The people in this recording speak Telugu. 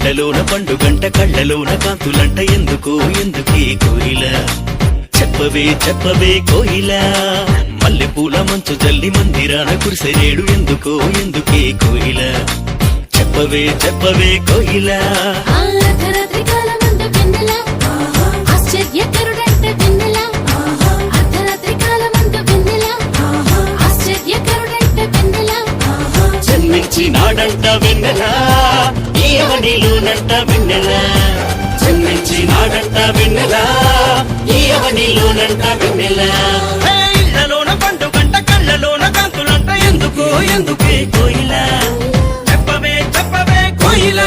గుండెలోన పండుగంట కళ్ళలోన కాంతులంట ఎందుకే కోయిల చెప్పవే చెప్పవే కోయిల మల్లెపూల మంచు జల్లి మందిరాన కురిసెనేడు ఎందుకే కోయిల చెప్పవే చెప్పవే కోయిల జన్మించినాడంట వెన్నెల ఈ అవనిలోనంట వెన్నెల జన్మించినాడంట వెన్నెల ఈ అవనిలోనంట వెన్నెల ఇళ్లలోన పండుగంట కళ్ళలోన కాంతులంట ఎందుకే కోయిల చెప్పవే చెప్పవే కోయిల